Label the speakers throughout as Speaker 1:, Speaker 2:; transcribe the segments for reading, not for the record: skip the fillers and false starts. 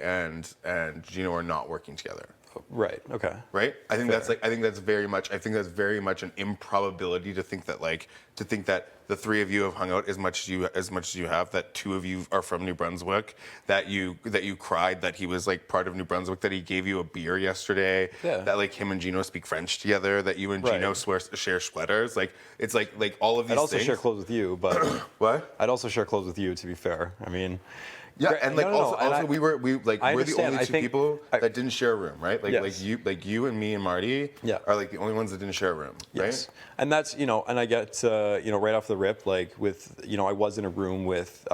Speaker 1: and Gino are not working together.
Speaker 2: Right. Okay.
Speaker 1: Right. I think that's very much an improbability to think that the three of you have hung out as much as you have. That two of you are from New Brunswick. That you cried that he was like part of New Brunswick. That he gave you a beer yesterday.
Speaker 2: Yeah.
Speaker 1: That like him and Gino speak French together. That you and Gino share sweaters. Like it's like all of these.
Speaker 2: I'd also
Speaker 1: things.
Speaker 2: share clothes with you, but
Speaker 1: what?
Speaker 2: I'd also share clothes with you. To be fair, I mean.
Speaker 1: Yeah, and like also we're the
Speaker 2: understand.
Speaker 1: only two people that didn't share a room, right? Like
Speaker 2: Yes.
Speaker 1: like you and me and Marty are like the only ones that didn't share a room, right?
Speaker 2: Yes. And that's, and I get, right off the rip, like with, I was in a room with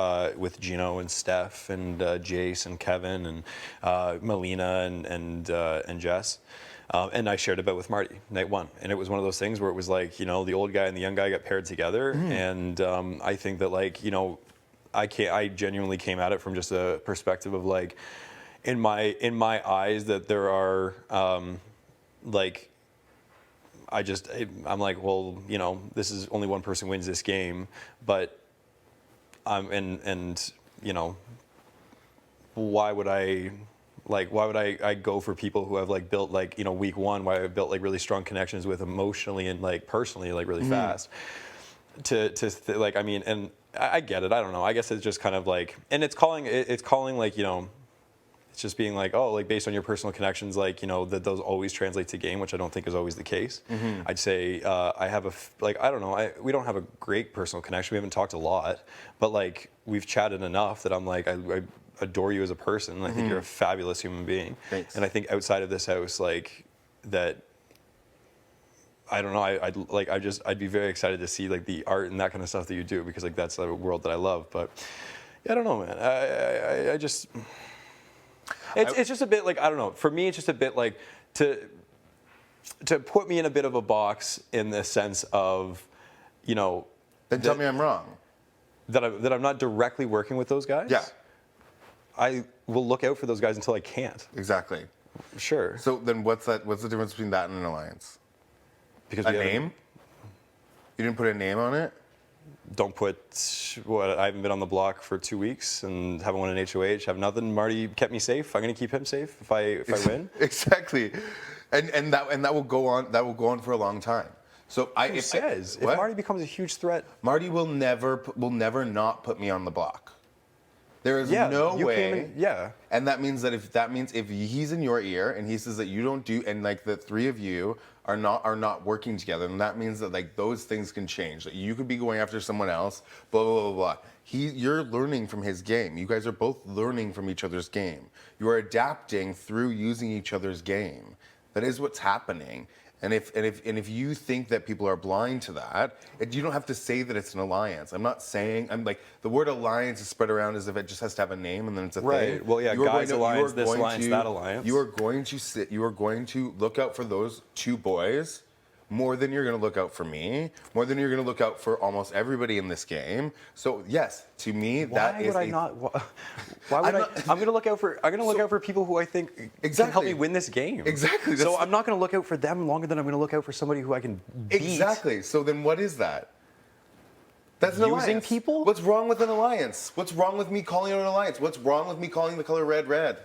Speaker 2: Gino and Steph and Jace and Kevin and Melina and Jess. And I shared a bit with Marty night one. And it was one of those things where it was like, the old guy and the young guy got paired together. And I think that like, I genuinely came at it from just a perspective of like, in my eyes, that there are like, I'm like, well, this is only one person wins this game, but why would I go for people who have like built like, week one, why I've built like really strong connections with emotionally and like personally, like really fast and I get it. I don't know. I guess it's just kind of like, and it's calling like, it's just being like, oh, like based on your personal connections, like, that those always translate to game, which I don't think is always the case. I'd say I have I don't know. We don't have a great personal connection. We haven't talked a lot, but like we've chatted enough that I'm like, I adore you as a person. And I think you're a fabulous human being.
Speaker 1: Thanks.
Speaker 2: And I think outside of this house, like that, I don't know. I'd be very excited to see like the art and that kind of stuff that you do, because like that's a world that I love. But yeah, I don't know, man. I just it's just a bit like, I don't know. For me, it's just a bit like to put me in a bit of a box in the sense of,
Speaker 1: Then tell me I'm wrong.
Speaker 2: That I'm not directly working with those guys.
Speaker 1: Yeah.
Speaker 2: I will look out for those guys until I can't.
Speaker 1: Exactly.
Speaker 2: Sure.
Speaker 1: So then what's the difference between that and an alliance?
Speaker 2: Because
Speaker 1: a name? You didn't put a name on it?
Speaker 2: Don't put I haven't been on the block for 2 weeks and haven't won an HOH, have nothing. Marty kept me safe. I'm gonna keep him safe if I win.
Speaker 1: Exactly. And that will go on for a long time. So
Speaker 2: if Marty becomes a huge threat,
Speaker 1: Marty will never not put me on the block. There is no way. And that means if he's in your ear and he says that you don't do, and like the three of you are not working together, and that means that like those things can change. That you could be going after someone else, blah blah blah blah. You're learning from his game. You guys are both learning from each other's game. You are adapting through using each other's game. That is what's happening. And if you think that people are blind to that, you don't have to say that it's an alliance. I'm like, the word alliance is spread around as if it just has to have a name and then it's a thing.
Speaker 2: Right. Well, yeah, guys alliance, this alliance, that alliance.
Speaker 1: You are going to look out for those two boys more than you're going to look out for me, more than you're going to look out for almost everybody in this game. So yes, to me,
Speaker 2: why would I not? Why would I? I'm going to look out for people who I think can help me win this game.
Speaker 1: Exactly.
Speaker 2: So I'm not going to look out for them longer than I'm going to look out for somebody who I can beat.
Speaker 1: Exactly. So then what is that? That's an alliance.
Speaker 2: Using people?
Speaker 1: What's wrong with an alliance? What's wrong with me calling it an alliance? What's wrong with me calling the color red red?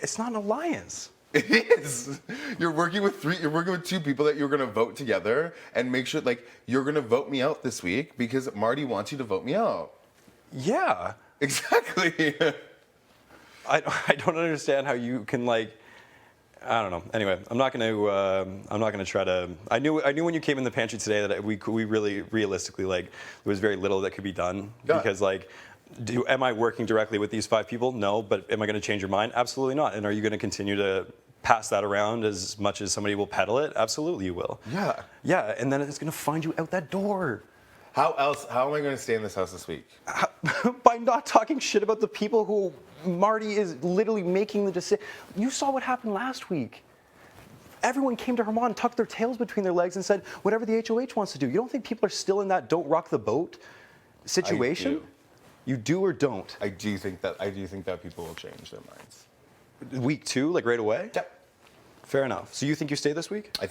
Speaker 2: It's not an alliance.
Speaker 1: It is. You're working with two people that you're going to vote together and make sure, like, you're going to vote me out this week because Marty wants you to vote me out.
Speaker 2: Yeah.
Speaker 1: Exactly.
Speaker 2: I don't understand how you can, like, I don't know. Anyway, I'm not going to try to. I knew when you came in the pantry today that we really realistically, like, there was very little that could be done because like. Am I working directly with these 5 people? No, but am I going to change your mind? Absolutely not. And are you going to continue to pass that around as much as somebody will peddle it? Absolutely you will.
Speaker 1: Yeah.
Speaker 2: Yeah, and then it's going to find you out that door.
Speaker 1: How am I going to stay in this house this week?
Speaker 2: By not talking shit about the people who Marty is literally making the decision. You saw what happened last week. Everyone came to Herman, tucked their tails between their legs and said, whatever the HOH wants to do. You don't think people are still in that don't rock the boat situation?
Speaker 1: I do.
Speaker 2: You do or don't?
Speaker 1: I do think that people will change their minds.
Speaker 2: Week 2, like right away?
Speaker 1: Yep.
Speaker 2: Fair enough. So you think you stay this week?
Speaker 1: I think